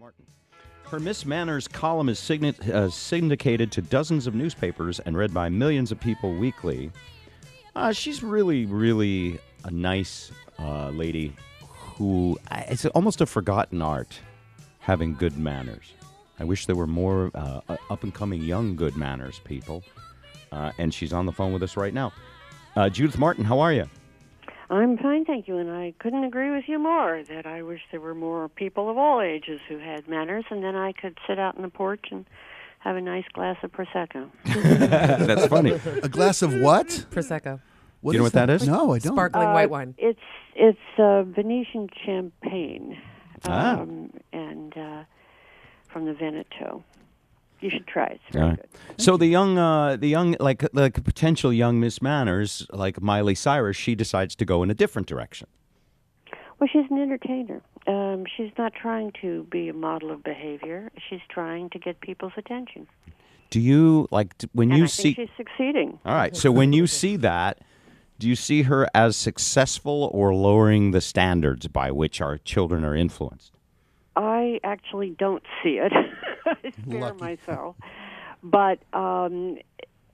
Martin. Her Miss Manners column is syndicated to dozens of newspapers and read by millions of people weekly. She's really, really a nice lady who it's almost a forgotten art, having good manners. I wish there were more up-and-coming young good manners people. And she's on the phone with us right now. Judith Martin, how are you? I'm fine, thank you, and I couldn't agree with you more that I wish there were more people of all ages who had manners, and then I could sit out on the porch and have a nice glass of Prosecco. That's funny. A glass of what? Prosecco. Do you know what that is? No, I don't. Sparkling white wine. It's Venetian champagne, and from the Veneto. You should try it. It's very good. So the young, like potential young Miss Manners, like Miley Cyrus, she decides to go in a different direction. Well, she's an entertainer. She's not trying to be a model of behavior. She's trying to get people's attention. Do you when and you I see? think she's succeeding. All right. So when you see that, do you see her as successful or lowering the standards by which our children are influenced? I actually don't see it. I spare myself. But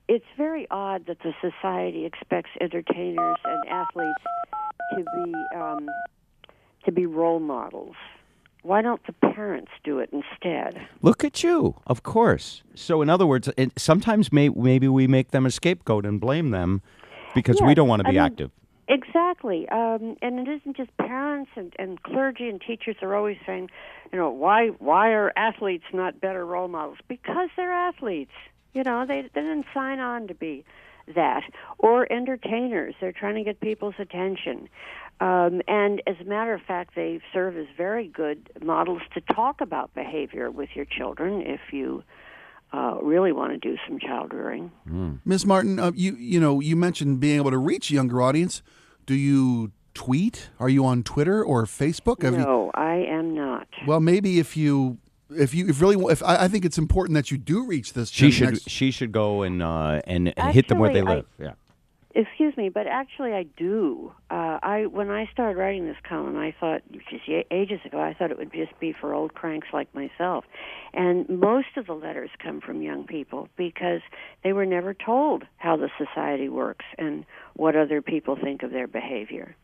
it's very odd that the society expects entertainers and athletes to be role models. Why don't the parents do it instead? Look at you, of course. So in other words, sometimes maybe we make them a scapegoat and blame them because we don't want to be active. Exactly. And it isn't just parents and clergy and teachers are always saying, why are athletes not better role models? Because they're athletes. They didn't sign on to be that. Or entertainers. They're trying to get people's attention. And as a matter of fact, they serve as very good models to talk about behavior with your children if you really want to do some child rearing. Ms. Martin, you mentioned being able to reach a younger audience. Do you tweet? Are you on Twitter or Facebook? No, I am not. Well, maybe if I think it's important that you do reach this. She should go and actually, hit them where they live. Yeah. Excuse me, but actually I do. When I started writing this column, I thought, just ages ago, I thought it would just be for old cranks like myself. And most of the letters come from young people because they were never told how the society works and what other people think of their behavior.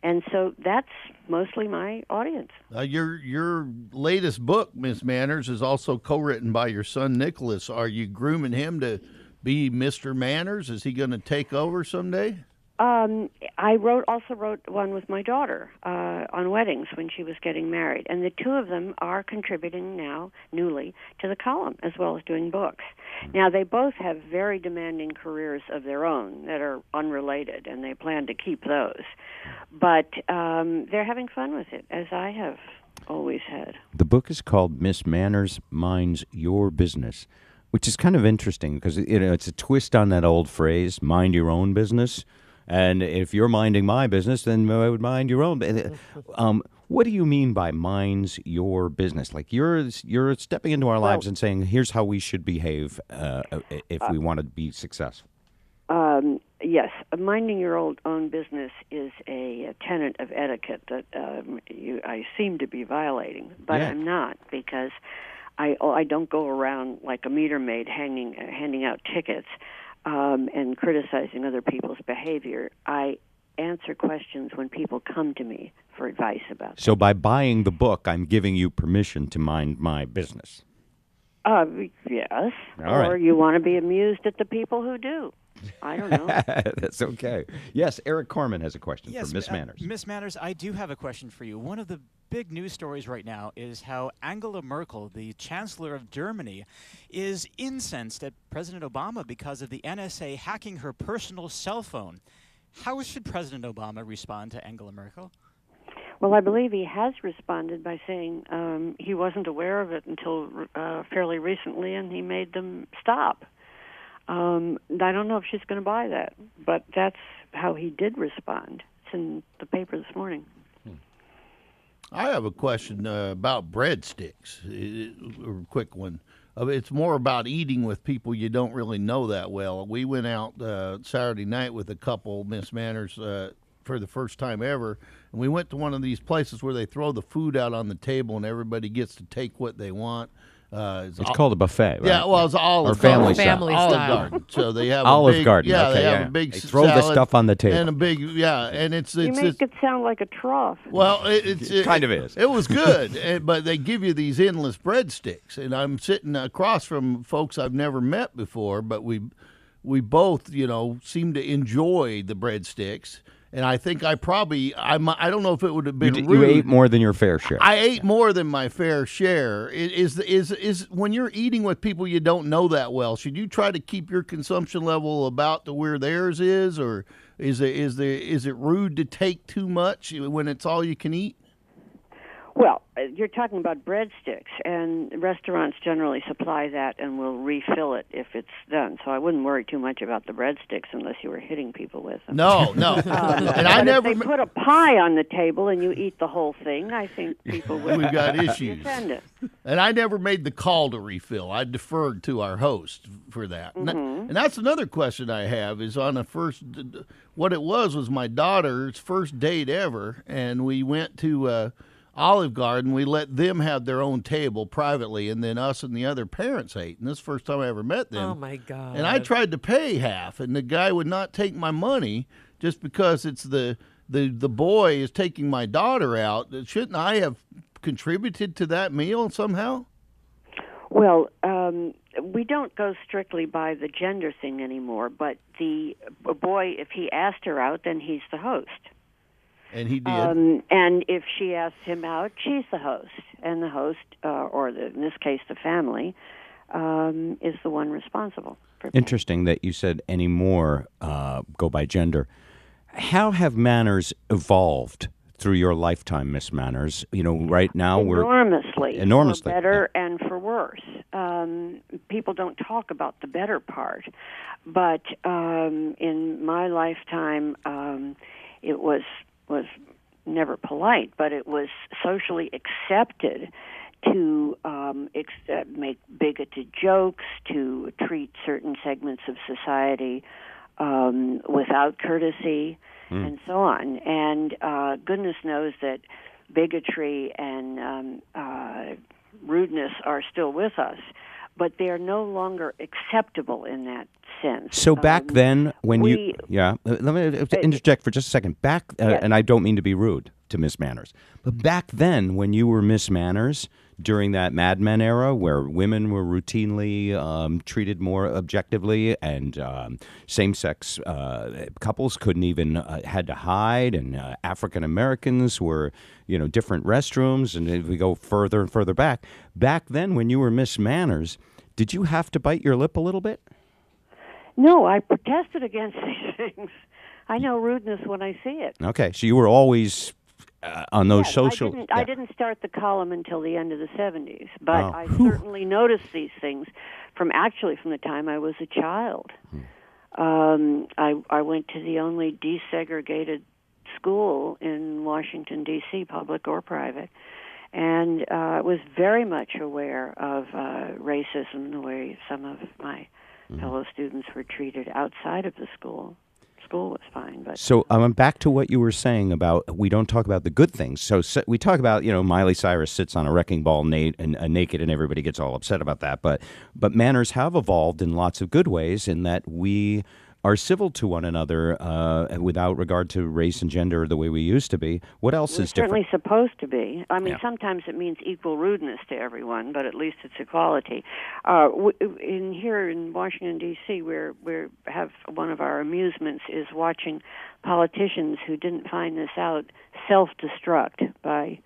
And so that's mostly my audience. Your latest book, Miss Manners, is also co-written by your son, Nicholas. Are you grooming him to be Mr. Manners? Is he going to take over someday? I also wrote one with my daughter on weddings when she was getting married. And the two of them are contributing now, newly, to the column, as well as doing books. Now, they both have very demanding careers of their own that are unrelated, and they plan to keep those. But they're having fun with it, as I have always had. The book is called Miss Manners Minds Your Business, which is kind of interesting because it's a twist on that old phrase, mind your own business. And if you're minding my business, then I would mind your own. What do you mean by minds your business? Like you're stepping into our lives and saying, here's how we should behave if we want to be successful. Yes, minding your own business is a tenet of etiquette that I seem to be violating, but I'm not because I don't go around like a meter maid handing out tickets and criticizing other people's behavior. I answer questions when people come to me for advice about that. So by buying the book, I'm giving you permission to mind my business. Yes. All right. Or you want to be amused at the people who do. I don't know. That's okay. Yes, Eric Corman has a question for Miss Manners. Miss Manners, I do have a question for you. One of the big news stories right now is how Angela Merkel, the Chancellor of Germany, is incensed at President Obama because of the NSA hacking her personal cell phone. How should President Obama respond to Angela Merkel? Well, I believe he has responded by saying he wasn't aware of it until fairly recently, and he made them stop. I don't know if she's going to buy that, but that's how he did respond. It's in the paper this morning. I have a question about breadsticks, a quick one. It's more about eating with people you don't really know that well. We went out Saturday night with a couple, Miss Manners, for the first time ever. And we went to one of these places where they throw the food out on the table and everybody gets to take what they want. It's called a buffet, right? Yeah, well, it's Olive or family Garden. style. Family Olive style. Garden. So they have Olive a big, Garden. Yeah, okay, they have a big They throw the salad stuff on the table. and a big, and it's You make it sound like a trough. well, it kind of is. It was good, but they give you these endless breadsticks, and I'm sitting across from folks I've never met before, but we both, seem to enjoy the breadsticks. And I think I don't know if it would have been rude. You ate more than your fair share. I ate more than my fair share. Is when you're eating with people you don't know that well, should you try to keep your consumption level about to where theirs is, or is it rude to take too much when it's all you can eat? Well, you're talking about breadsticks, and restaurants generally supply that and will refill it if it's done. So I wouldn't worry too much about the breadsticks unless you were hitting people with them. No. And I never. If they put a pie on the table and you eat the whole thing, I think people would We've got be issues. offended. And I never made the call to refill. I deferred to our host for that. And that's another question I have is on what it was my daughter's first date ever, and we went to Olive Garden. We let them have their own table privately, and then us and the other parents ate. And this is the first time I ever met them. Oh, my God. And I tried to pay half, and the guy would not take my money just because it's the boy is taking my daughter out. Shouldn't I have contributed to that meal somehow? Well, we don't go strictly by the gender thing anymore, but the boy, if he asked her out, then he's the host. And he did. And if she asks him out, she's the host. And the host, in this case, the family, is the one responsible for paying. Interesting that you said any more go by gender. How have manners evolved through your lifetime, Miss Manners? Right now enormously, enormously, for better and for worse. People don't talk about the better part, but in my lifetime, it was never polite, but it was socially accepted to make bigoted jokes, to treat certain segments of society without courtesy, and so on. And goodness knows that bigotry and rudeness are still with us, but they are no longer acceptable in that sense. So back then, when let me interject for just a second. And I don't mean to be rude to Miss Manners, but back then, when you were Miss Manners, during that Mad Men era, where women were routinely treated more objectively, and same-sex couples couldn't even had to hide, and African Americans were, different restrooms, and if we go further and further back then, when you were Miss Manners, did you have to bite your lip a little bit? No, I protested against these things. I know rudeness when I see it. Okay, so you were always on those social... I didn't start the column until the end of the 70s, but I Whew. certainly noticed these things from the time I was a child. I went to the only desegregated school in Washington, D.C., public or private, and was very much aware of racism, the way some of my fellow students were treated outside of the school. School was fine, but so I'm back to what you were saying about we don't talk about the good things. So we talk about Miley Cyrus sits on a wrecking ball naked and everybody gets all upset about that. But manners have evolved in lots of good ways in that we are civil to one another without regard to race and gender the way we used to be. What else is different? Certainly supposed to be. I mean, sometimes it means equal rudeness to everyone, but at least it's equality. Here in Washington, D.C., we have one of our amusements is watching politicians who didn't find this out self-destruct by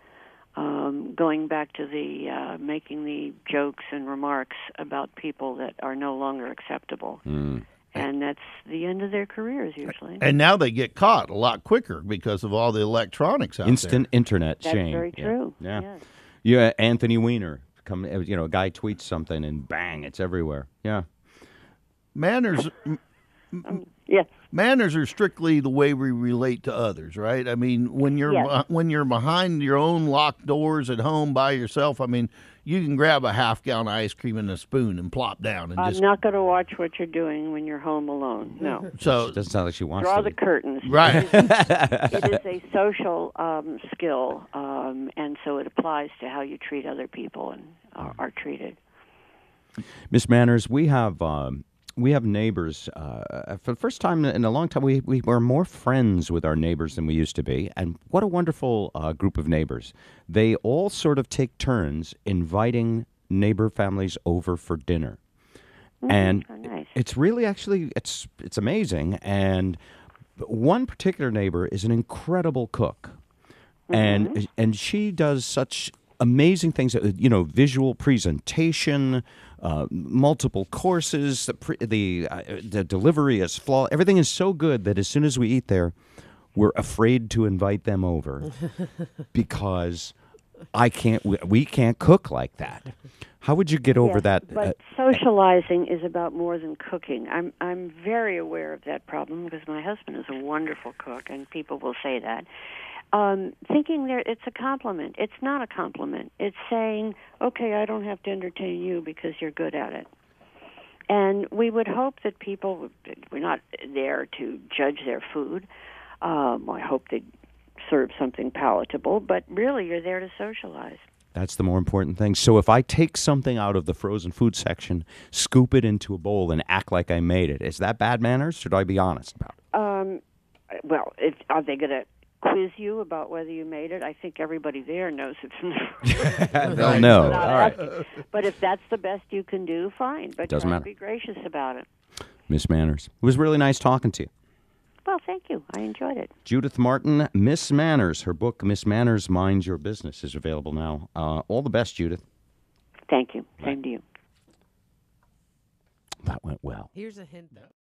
going back to the making the jokes and remarks about people that are no longer acceptable. And that's the end of their careers, usually. And now they get caught a lot quicker because of all the electronics out Instant internet That's shame. very true. Yeah. Yes. Yeah, Anthony Weiner. A guy tweets something and bang, it's everywhere. Yeah. Manners, Yes. Manners are strictly the way we relate to others, right? I mean, when you're Yes. when you're behind your own locked doors at home by yourself, I mean, you can grab a half-gallon of ice cream and a spoon and plop down and I'm just not going to watch what you're doing when you're home alone. No. so It doesn't sound like she wants Draw to. the curtains. right. It is a social skill, and so it applies to how you treat other people and are treated. Miss Manners, we have neighbors. For the first time in a long time, we were more friends with our neighbors than we used to be. And what a wonderful group of neighbors. They all sort of take turns inviting neighbor families over for dinner. And Oh, nice. it's really actually, it's amazing. And one particular neighbor is an incredible cook. And she does such amazing things, visual presentation, multiple courses, the delivery is flawless. Everything is so good that as soon as we eat there, we're afraid to invite them over because we can't cook like that. How would you get over Yes, that? But socializing is about more than cooking. I'm very aware of that problem because my husband is a wonderful cook, and people will say that. Thinking it's a compliment. It's not a compliment. It's saying, okay, I don't have to entertain you because you're good at it. And we would hope that we're not there to judge their food. I hope they serve something palatable, but really you're there to socialize. That's the more important thing. So if I take something out of the frozen food section, scoop it into a bowl, and act like I made it, is that bad manners? Should I be honest about it? Well, are they going to quiz you about whether you made it? I think everybody there knows it's in the They'll know. without All right. asking. But if that's the best you can do, fine. But Doesn't try matter. to be gracious about it. Miss Manners, it was really nice talking to you. Well, thank you. I enjoyed it. Judith Martin, Miss Manners. Her book, Miss Manners, Mind Your Business, is available now. All the best, Judith. Thank you. Same to you. That went well. Here's a hint, though.